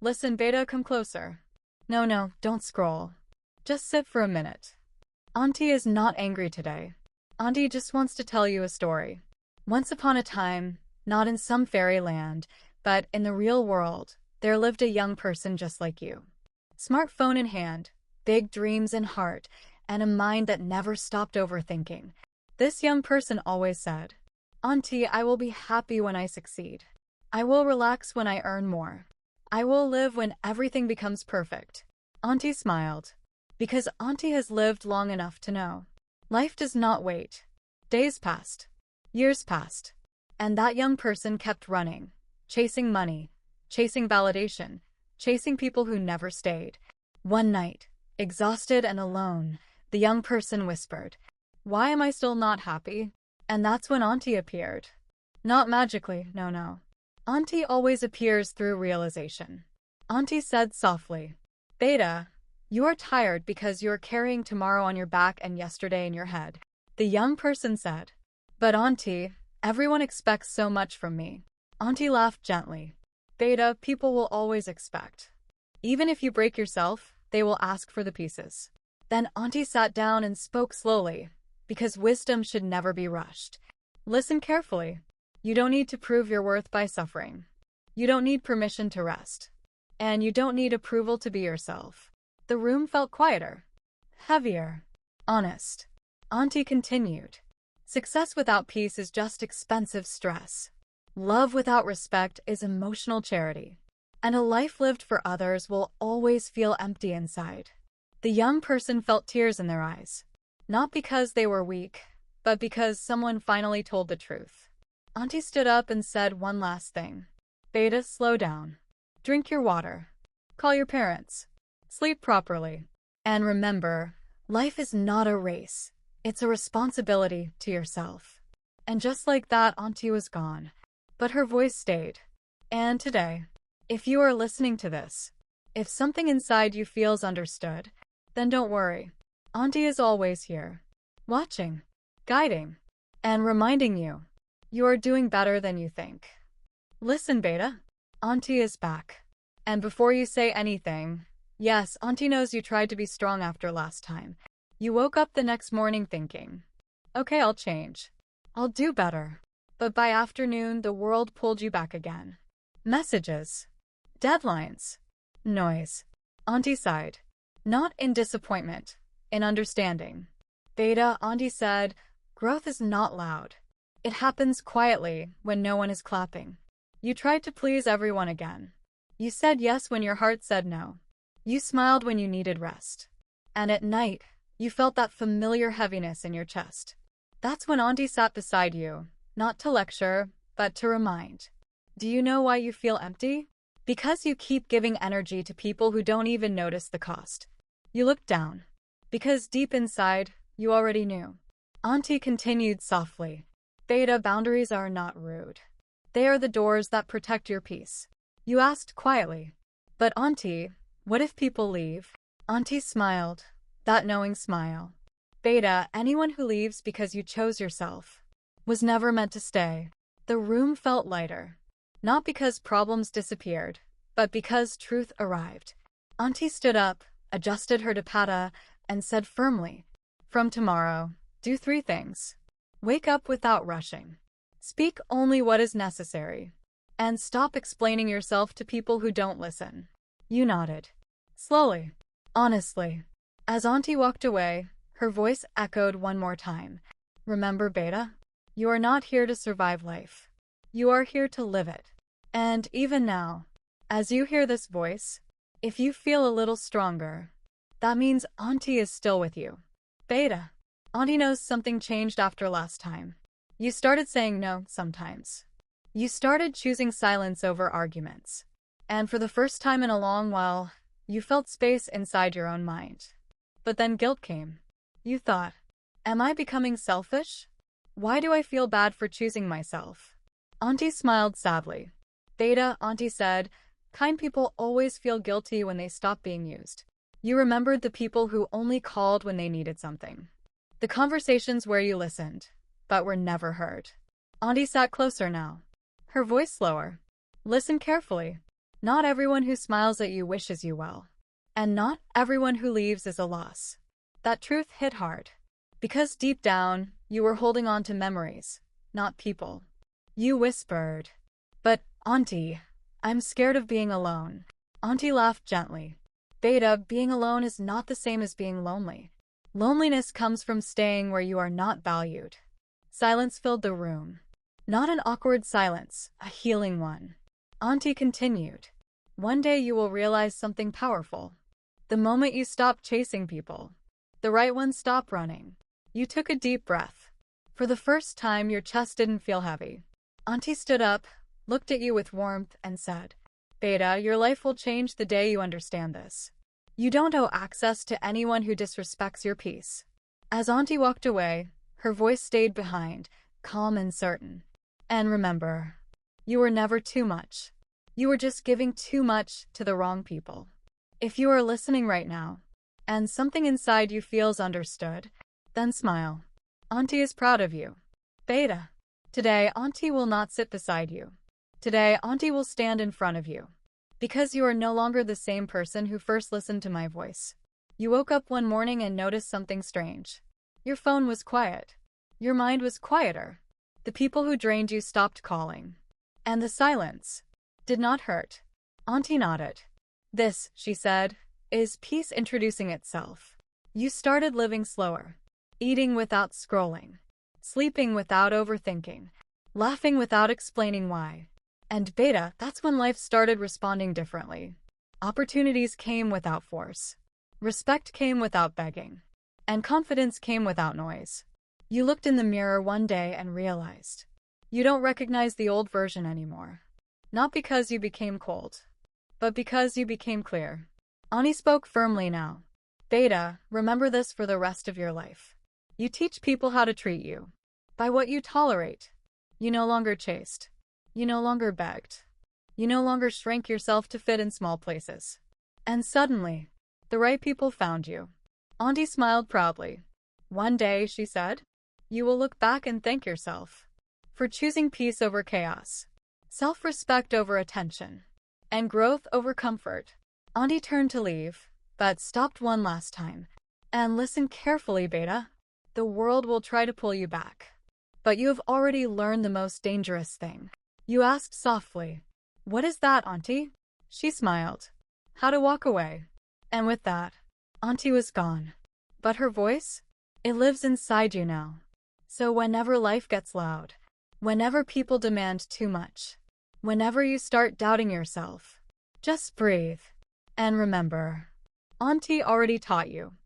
Listen, Beta, come closer. No, don't scroll. Just sit for a minute. Auntie is not angry today. Auntie just wants to tell you a story. Once upon a time, not in some fairyland, but in the real world, there lived a young person just like you. Smartphone in hand, big dreams in heart, and a mind that never stopped overthinking. This young person always said, "Auntie, I will be happy when I succeed. I will relax when I earn more. I will live when everything becomes perfect." Auntie smiled, because Auntie has lived long enough to know. Life does not wait. Days passed. Years passed. And that young person kept running, chasing money, chasing validation, chasing people who never stayed. One night, exhausted and alone, the young person whispered, "Why am I still not happy?" And that's when Auntie appeared. Not magically, no. Auntie always appears through realization. Auntie said softly, "Beta, you are tired because you are carrying tomorrow on your back and yesterday in your head." The young person said, "But Auntie, everyone expects so much from me." Auntie laughed gently. "Beta, people will always expect. Even if you break yourself, they will ask for the pieces." Then Auntie sat down and spoke slowly, because wisdom should never be rushed. Listen carefully. You don't need to prove your worth by suffering. You don't need permission to rest. And you don't need approval to be yourself. The room felt quieter, heavier, honest. Auntie continued, "Success without peace is just expensive stress. Love without respect is emotional charity. And a life lived for others will always feel empty inside." The young person felt tears in their eyes. Not because they were weak, but because someone finally told the truth. Auntie stood up and said one last thing. "Beta, slow down. Drink your water. Call your parents. Sleep properly. And remember, life is not a race. It's a responsibility to yourself." And just like that, Auntie was gone. But her voice stayed. And today, if you are listening to this, if something inside you feels understood, then don't worry. Auntie is always here, watching, guiding, and reminding you, you are doing better than you think. Listen, Beta, Auntie is back. And before you say anything, yes, Auntie knows you tried to be strong after last time. You woke up the next morning thinking, "Okay, I'll change. I'll do better." But by afternoon, the world pulled you back again. Messages, deadlines, noise. Auntie sighed. Not in disappointment, in understanding. "Beta," Auntie said, "growth is not loud. It happens quietly when no one is clapping. You tried to please everyone again. You said yes when your heart said no. You smiled when you needed rest. And at night, you felt that familiar heaviness in your chest. That's when Auntie sat beside you, not to lecture, but to remind. Do you know why you feel empty? Because you keep giving energy to people who don't even notice the cost. You look down. Because deep inside, you already knew." Auntie continued softly. "Beta, boundaries are not rude. They are the doors that protect your peace." You asked quietly, "But Auntie, what if people leave?" Auntie smiled, that knowing smile. "Beta, anyone who leaves because you chose yourself was never meant to stay." The room felt lighter. Not because problems disappeared, but because truth arrived. Auntie stood up, adjusted her dupatta, and said firmly, "From tomorrow, do 3 things. Wake up without rushing. Speak only what is necessary. And stop explaining yourself to people who don't listen." You nodded. Slowly, honestly. As Auntie walked away, her voice echoed one more time. "Remember, Beta, you are not here to survive life. You are here to live it." And even now, as you hear this voice, if you feel a little stronger, that means Auntie is still with you. Beta, Auntie knows something changed after last time. You started saying no sometimes. You started choosing silence over arguments. And for the first time in a long while, you felt space inside your own mind. But then guilt came. You thought, "Am I becoming selfish? Why do I feel bad for choosing myself?" Auntie smiled sadly. "Beta," Auntie said, "kind people always feel guilty when they stop being used." You remembered the people who only called when they needed something. The conversations where you listened, but were never heard. Auntie sat closer now. Her voice slower. "Listen carefully. Not everyone who smiles at you wishes you well. And not everyone who leaves is a loss. That truth hit hard. Because deep down, you were holding on to memories, not people. You whispered, "But, Auntie, I'm scared of being alone." Auntie laughed gently. Beta, being alone is not the same as being lonely. Loneliness comes from staying where you are not valued. Silence filled the room. Not an awkward silence, a healing one. Auntie continued, "One day you will realize something powerful. The moment you stop chasing people, the right ones stop running." You took a deep breath. For the first time, your chest didn't feel heavy. Auntie stood up, looked at you with warmth, and said, "Beta, your life will change the day you understand this. You don't owe access to anyone who disrespects your peace." As Auntie walked away, her voice stayed behind, calm and certain. And remember, you were never too much. You were just giving too much to the wrong people. If you are listening right now, and something inside you feels understood, then smile. Auntie is proud of you. Beta. Today, Auntie will not sit beside you. Today, Auntie will stand in front of you. Because you are no longer the same person who first listened to my voice. You woke up one morning and noticed something strange. Your phone was quiet. Your mind was quieter. The people who drained you stopped calling. And the silence did not hurt. Auntie nodded. "This," she said, "is peace introducing itself." You started living slower. Eating without scrolling. Sleeping without overthinking. Laughing without explaining why. And Beta, that's when life started responding differently. Opportunities came without force. Respect came without begging. And confidence came without noise. You looked in the mirror one day and realized you don't recognize the old version anymore. Not because you became cold, but because you became clear. Auntie spoke firmly now. Beta, remember this for the rest of your life. You teach people how to treat you. By what you tolerate. You no longer chased. You no longer begged. You no longer shrank yourself to fit in small places. And suddenly, the right people found you. Auntie smiled proudly. One day, she said, you will look back and thank yourself for choosing peace over chaos, self-respect over attention, and growth over comfort. Auntie turned to leave, but stopped one last time. And listen carefully, Beta. The world will try to pull you back. But you have already learned the most dangerous thing. You asked softly, "What is that, Auntie?" She smiled. How to walk away. And with that, Auntie was gone. But her voice? It lives inside you now. So whenever life gets loud, whenever people demand too much, whenever you start doubting yourself, just breathe. And remember, Auntie already taught you.